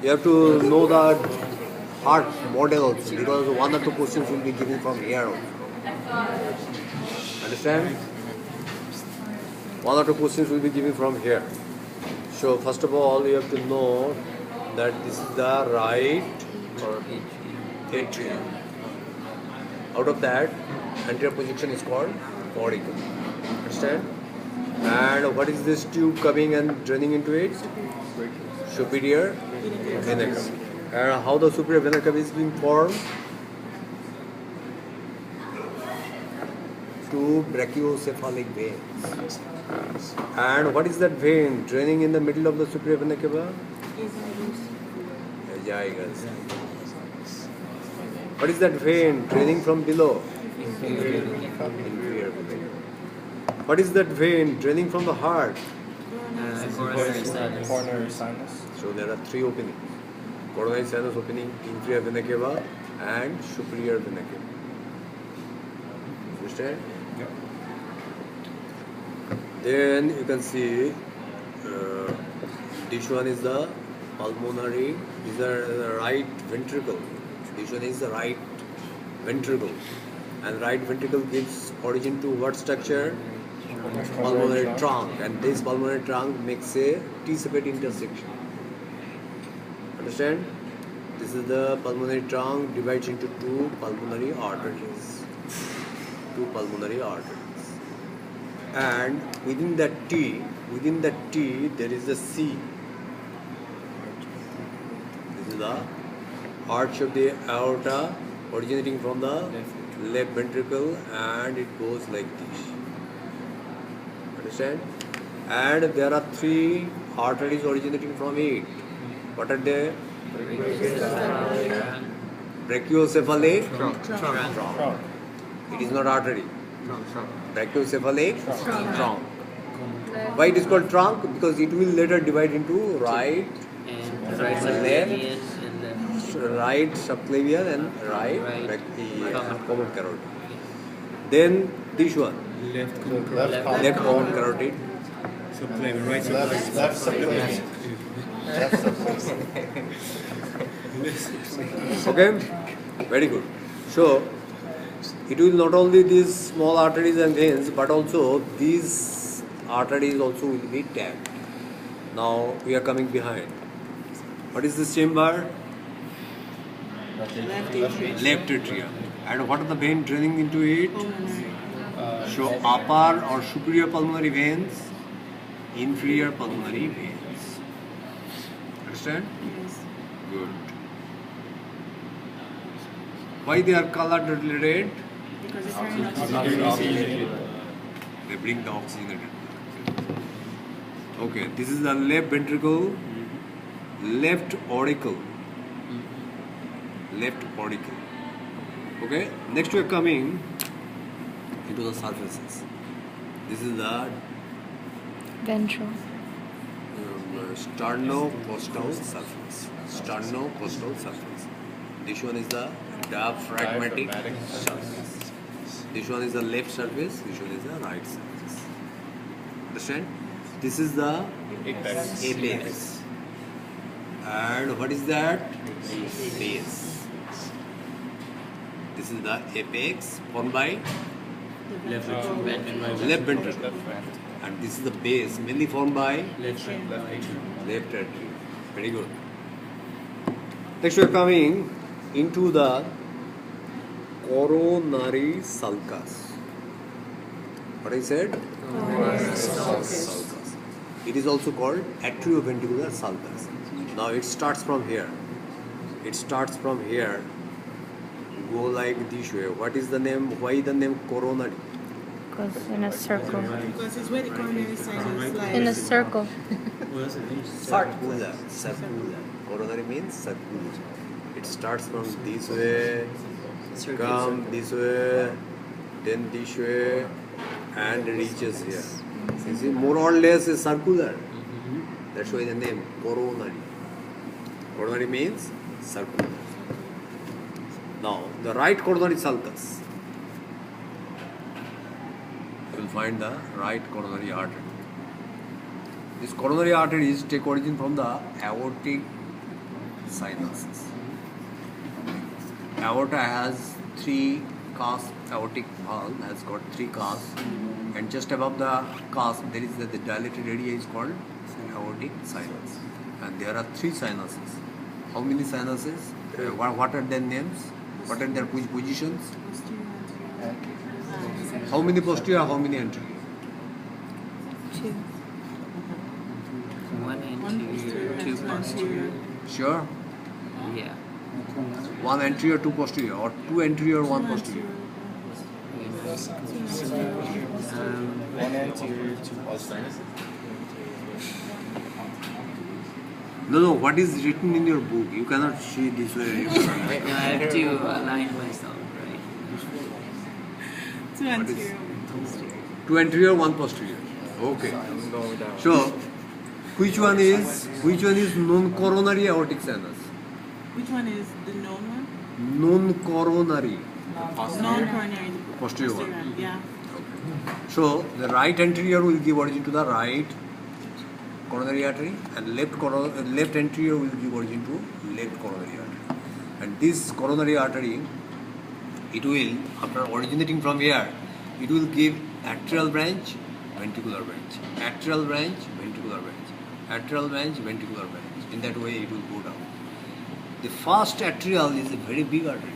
You have to know the heart model also, because one or two questions will be given from here also. Understand? One or two questions will be given from here. So first of all, you have to know that this is the right atrium. Out of that, anterior projection is called ventricle. Understand? And what is this tube coming and draining into it? Superior vena cava. And how the superior vena cava is being formed? Two brachiocephalic veins. And what is that vein draining in the middle of the superior vena cava? What is that vein draining from below? Inferior vein. What is that vein draining from the heart? Coronary sinus. So there are three openings: coronary sinus opening, inferior vena cava, and superior vena cava. Understand? Yep. Then you can see this one is the pulmonary. These are the right ventricle. This one is the right ventricle, and right ventricle gives origin to what structure? Pulmonary trunk, and this pulmonary trunk makes a T-separate intersection. Understand? This is the pulmonary trunk, divides into two pulmonary arteries. Two pulmonary arteries. And within that T, there is a C. This is the arch of the aorta originating from the left ventricle, and it goes like this. Understand? And there are three arteries originating from it. What are they? Brachiocephalic trunk. It is not artery. Brachiocephalic trunk. Why it is called trunk? Because it will later divide into right, left, right subclavian and right common carotid. Then this one, left common carotid. Subclavian, right subclavian. Left subclavian. Okay? Very good. So, it will not only these small arteries and veins, but also these arteries also will be tagged. Now, we are coming behind. What is this chamber? Left atrium. And what are the veins draining into it? So, upper or superior pulmonary veins, inferior pulmonary veins. Understand? Yes. Good. Why they are colored red? Because it's very much They bring the oxygen. Okay, this is the left ventricle, left auricle. Left auricle. Okay, next we are coming into the surfaces. This is the Ventral. sternocostal surface. Sternocostal surface. This one is the diaphragmatic surface. This one is the left surface. This one is the right surface. Understand? This is the apex. And what is that? Base. This is the apex formed by Left ventricle. And this is the base mainly formed by left atrium. Very good. Next we are coming into the coronary sulcus. What I said? Sulcus. It is also called atrioventricular sulcus. Now it starts from here. Go like this way. What is the name? Why the name coronary? Goes in a circle. Because it's where the coronary sinus lies. In a circle. Circular. Coronary means circular. It starts from this way, come this way, then this way, and reaches here. You see, more or less is circular. That's why the name coronary. Coronary means circular. Now, the right coronary sulcus. You will find the right coronary artery. These coronary arteries take origin from the aortic sinuses. Aorta has 3 cusps. Aortic valve has got 3 cusps, and just above the cusp there is the dilated area is called aortic sinus, and there are 3 sinuses. How many sinuses? What are their names? What are their positions? How many posterior? How many anterior? 2. One anterior, 2 posterior. Sure. Yeah. 1 anterior, 2 posterior, or 2 anterior, 1 posterior. One anterior, 2 posterior. No, what is written in your book? You cannot see this way. Right now I have to align myself, right? 2 anterior. 2 anterior, 1 posterior. Okay. So, which one is non-coronary aortic sinus? Which one is the known one? Non-coronary. Non-coronary. Posterior one. Yeah. So, the right anterior will give origin to the right coronary artery, and left anterior will give origin to left coronary artery. And this coronary artery, it will, after originating from here, it will give atrial branch, ventricular branch, atrial branch, ventricular branch, atrial branch, ventricular branch. In that way, it will go down. The first atrial is a very big artery.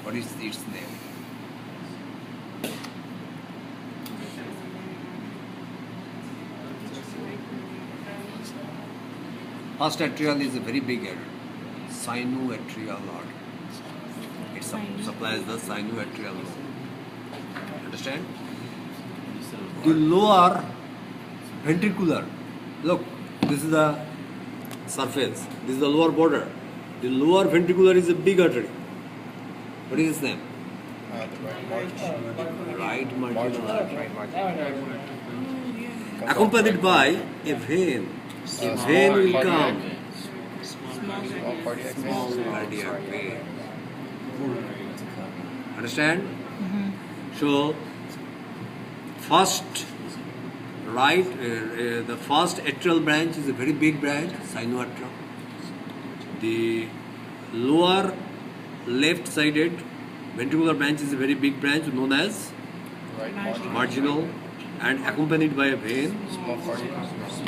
What is its name? First atrial is a very big artery, sinuatrial artery. It supplies the sinuatrial lobe. Understand? The lower ventricular, look, this is the surface, this is the lower border. The lower ventricular is a big artery. What is its name? Right marginal artery. Accompanied by a vein. A vein will come. Small cardiac vein. Understand? So, the first atrial branch is a very big branch, sinuatrium. The lower left-sided ventricular branch is a very big branch known as marginal, and accompanied by a vein.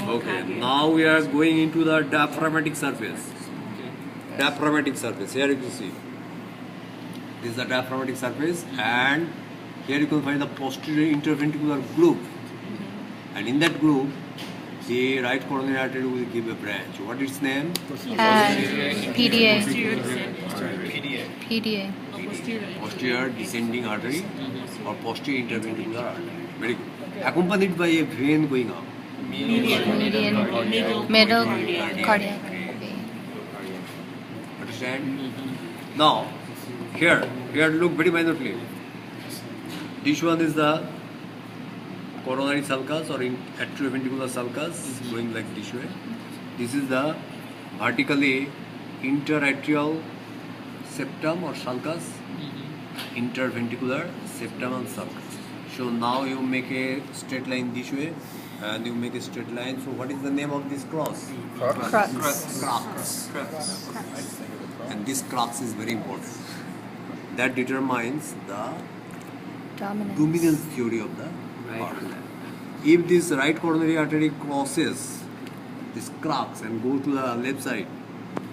Okay, now we are going into the diaphragmatic surface. Diaphragmatic surface, here you can see. This is the diaphragmatic surface, and here you can find the posterior interventricular groove. And in that groove, the right coronary artery will give a branch. What is its name? PDA. PDA. Posterior descending artery or posterior interventricular artery. Very good. Accompanied by a vein going up. Middle cardiac vein. Understand? Now, here look very minutely. This one is the coronary sulcus or atrioventricular sulcus going like this way. This is the vertically interatrial septum or sulcus, interventricular septum and sulcus. So now you make a straight line this way, and you make a straight line. So what is the name of this cross? Crux. And this crux is very important. That determines the dominant theory of the heart. If this right coronary artery crosses this crux and go to the left side,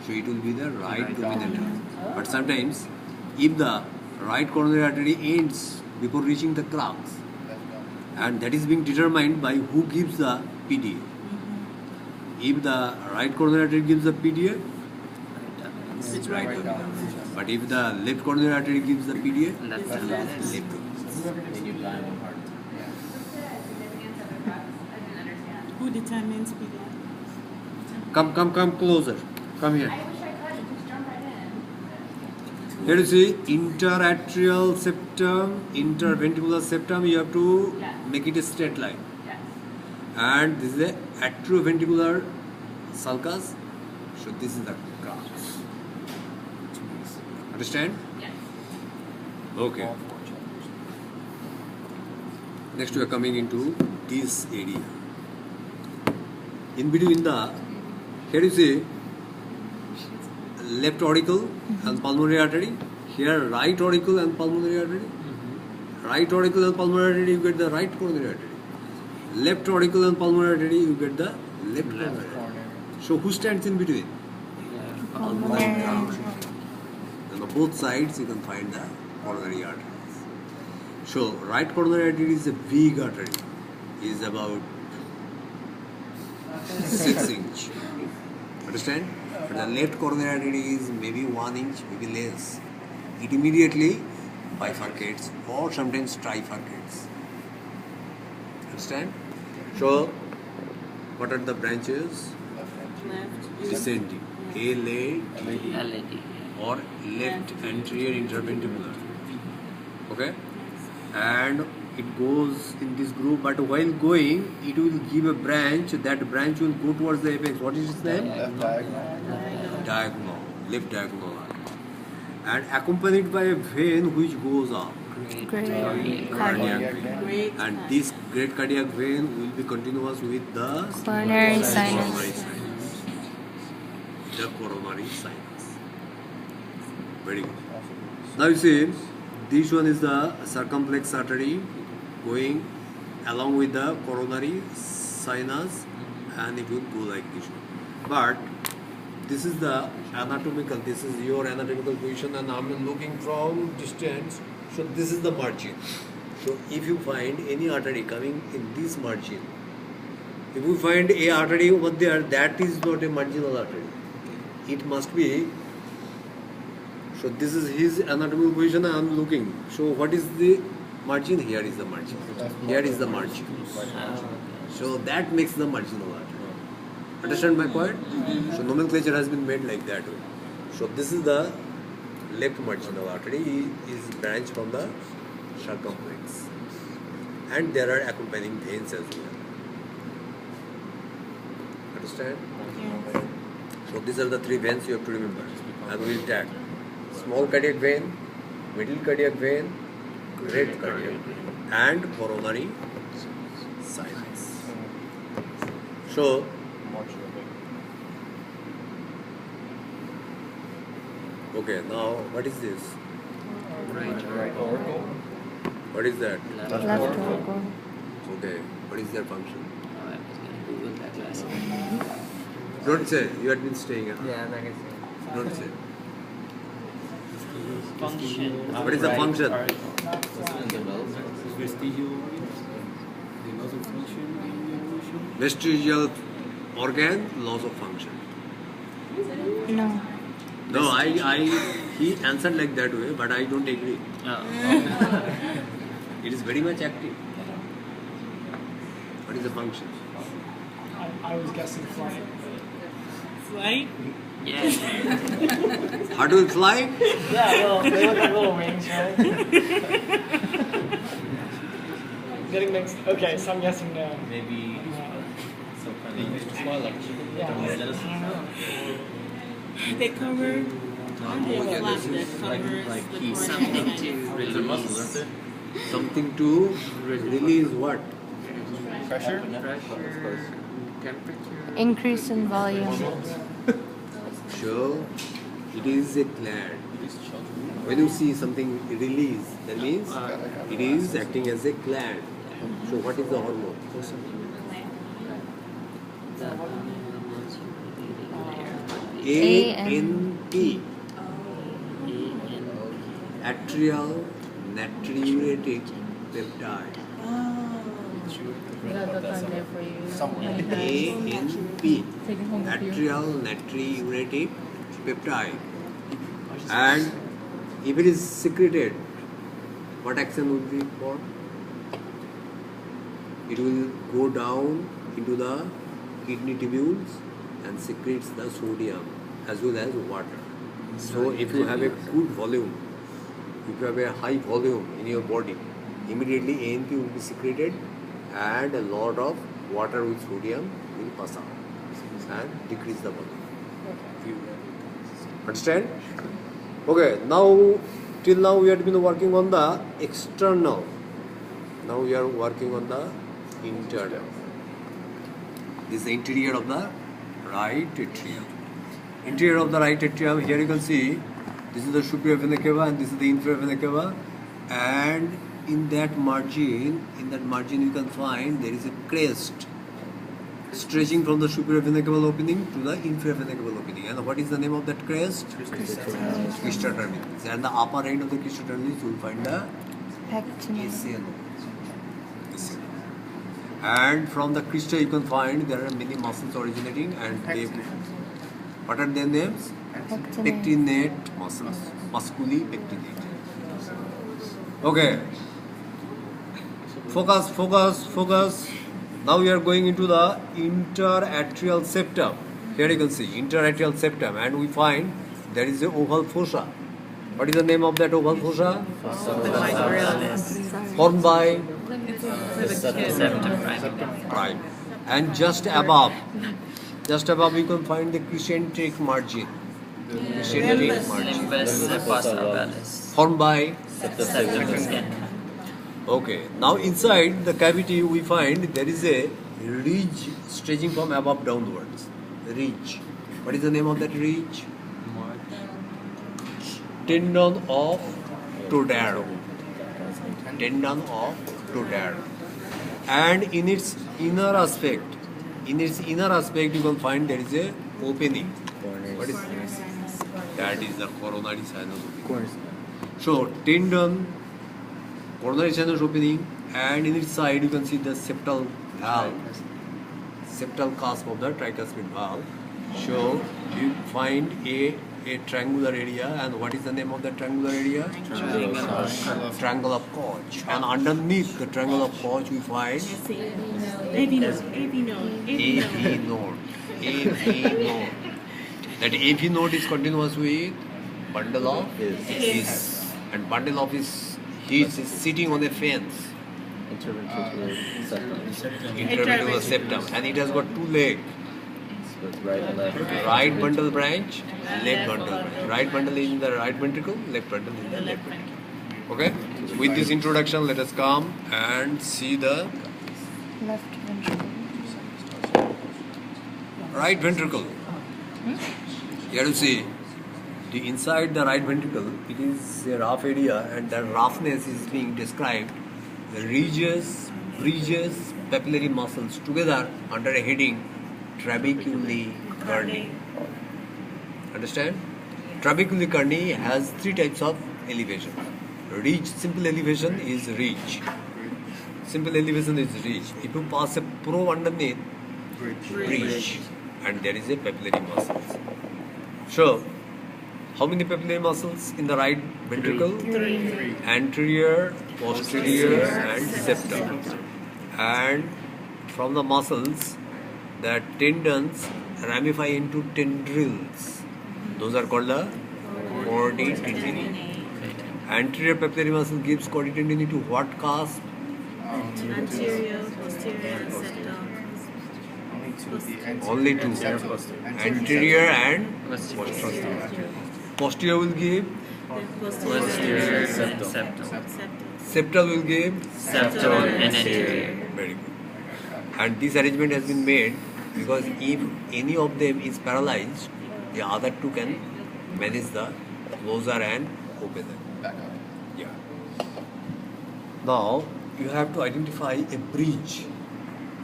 so it will be the right dominant artery. But sometimes, if the right coronary artery ends before reaching the crux, and that is being determined by who gives the PDA. If the right coronary artery gives the PDA, It's right. but if the left coronary artery gives the PDA, Left. Who determines PDA? Come closer. Come here. Here you see interatrial septum, interventricular septum. You have to make it a straight line. And this is the atrioventricular sulcus. So this is the crux. Understand? Yes. Okay. Next we are coming into this area. In between the, here you see, left auricle and pulmonary artery. Here right auricle and pulmonary artery. Right auricle and pulmonary artery, you get the right coronary artery. Left auricle and pulmonary artery, you get the left coronary artery. So who stands in between? Pulmonary. And on both sides you can find the coronary arteries. So right coronary artery is a big artery. It is about 6 inch. Understand? But the left coronary artery is maybe 1 inch, maybe less. It immediately bifurcates or sometimes trifurcates. Understand? So, what are the branches? Left. Descending. LAD LAD. or left anterior interventricular. Okay? And it goes in this group, but while going, it will give a branch. That branch will go towards the apex. What is its name? Diagonal. Left diagonal. And accompanied by a vein which goes up. Great. Cardiac vein. Great. And this great cardiac vein will be continuous with the Coronary coronary sinus. sinus. The coronary sinus. Very good. Now you see, this one is the circumflex artery going along with the coronary sinus, and it will go like this one. But this is the anatomical, this is your anatomical position, and I'm looking from distance. So this is the margin. So if you find any artery coming in this margin, if you find a artery over there, that is not a marginal artery. It must be. So this is his anatomical position, and I'm looking. So what is the margin? Here is the margin. Here is the margin. So that makes the marginal artery. Understand my point? So nomenclature has been made like that way. So this is the left marginal artery. It is branched from the circumflex, and there are accompanying veins as well. Understand? So these are the 3 veins you have to remember, and we will tag: small cardiac vein, middle cardiac vein, great cardiac vein, and coronary sinus. So okay, now what is this? Right. What is that? Left. Left auricle. Okay, what is their function? Oh, I was gonna Google that last time. Don't say, you had been staying at home. Yeah, I'm not gonna say. Don't say. Function. What is the function? Vestigial organ, loss of function. No. No, he answered like that way, but I don't agree. Oh. It is very much active. What is the function? I was guessing flight. Flight. Yeah. How do we fly? Yeah, well, they look like little wings, right? Getting mixed. Okay, so I'm guessing no. Maybe some kind of Yeah. They cover. They flap that covers like the heat. Something coronary to sinus. release Something to release what? pressure. pressure, temperature. Increase in volume. So, it is a gland. When you see something release, that means it is acting as a gland. So, what is the hormone? ANP. Atrial natriuretic peptide. ANP. Atrial natriuretic peptide. And if it is secreted, what action will be formed? It will go down into the kidney tubules and secretes the sodium as well as water. So if you have a good volume, if you have a high volume in your body, immediately ANP will be secreted and a lot of water with sodium will pass out and decrease the volume. Understand? Okay, now till now we have been working on the external. Now we are working on the internal. This is the interior of the right atrium. Interior of the right atrium. Here you can see this is the superior vena cava and this is the inferior vena cava, and in that margin you can find there is a crest stretching from the superior vena caval opening to the inferior vena caval opening. And what is the name of that crest? Crista terminis. And the upper end of the crista terminis you will find the ACL. And from the crista you can find there are many muscles originating, and they, what are their names? Pectinate muscles. Musculi pectinate. Okay. Focus. Now we are going into the interatrial septum. Here you can see interatrial septum, and we find there is a oval fossa. What is the name of that oval fossa? Formed by prime. And just above you can find the crescentic margin. Formed by okay. Now inside the cavity we find there is a ridge stretching from above downwards. Ridge. What is the name of that ridge? Tendon of Todaro. Tendon of Todaro. And in its inner aspect you can find there is a opening. What is that? Is the coronary sinus opening. So tendon, coronary sinus opening, and in its side you can see the septal valve, septal cusp of the tricuspid valve. So you find a triangular area, and what is the name of that triangular area? Triangle of Koch. And underneath the triangle of Koch we find AV node. That AV node is continuous with bundle of his, and bundle of his is sitting on a fence. Interventricular septum, and it has got two legs. Right bundle branch, left bundle branch. Right bundle is in the right ventricle, left bundle in the left ventricle. Okay? With this introduction, let us come and see the Left ventricle. right ventricle. Here you see the inside the right ventricle, it is a rough area, and that roughness is being described. The ridges, bridges, papillary muscles together under a heading trabeculae carni. Understand? Trabeculae carni has three types of elevation. Ridge, simple elevation is ridge. Simple elevation is ridge. If you pass a probe underneath, bridge, and there is a papillary muscles. So, how many papillary muscles in the right ventricle? Three. Anterior, posterior, and septal. And from the muscles, the tendons ramify into tendrils. Those are called the chordae tendini. Anterior papillary muscle gives chordae tendini to what cusp? Anterior, posterior, septal. Only two. Anterior and posterior. Posterior will give, Posterior, septal. septal will give. Septal and anterior. Very good. And this arrangement has been made because if any of them is paralyzed, the other two can manage the closure and opener. Yeah. Now you have to identify a bridge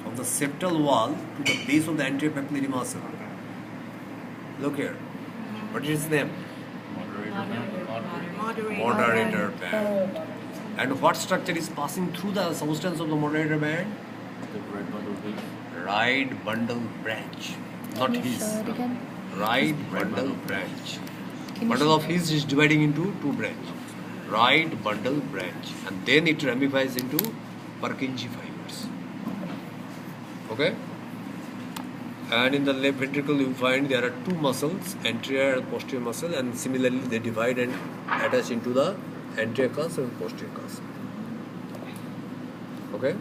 from the septal wall to the base of the anterior papillary muscle. Look here. What is its name? Moderator band. And what structure is passing through the substance of the moderator band? Right bundle branch. Not Can you his. show it again? Right bundle branch. Can you Bundle show- of his is dividing into two branches. Right bundle branch. And then it ramifies into Purkinje fibers. Okay? And in the left ventricle you find there are two muscles, anterior and posterior muscle, and similarly they divide and attach into the anterior cusp and posterior cusp. Okay?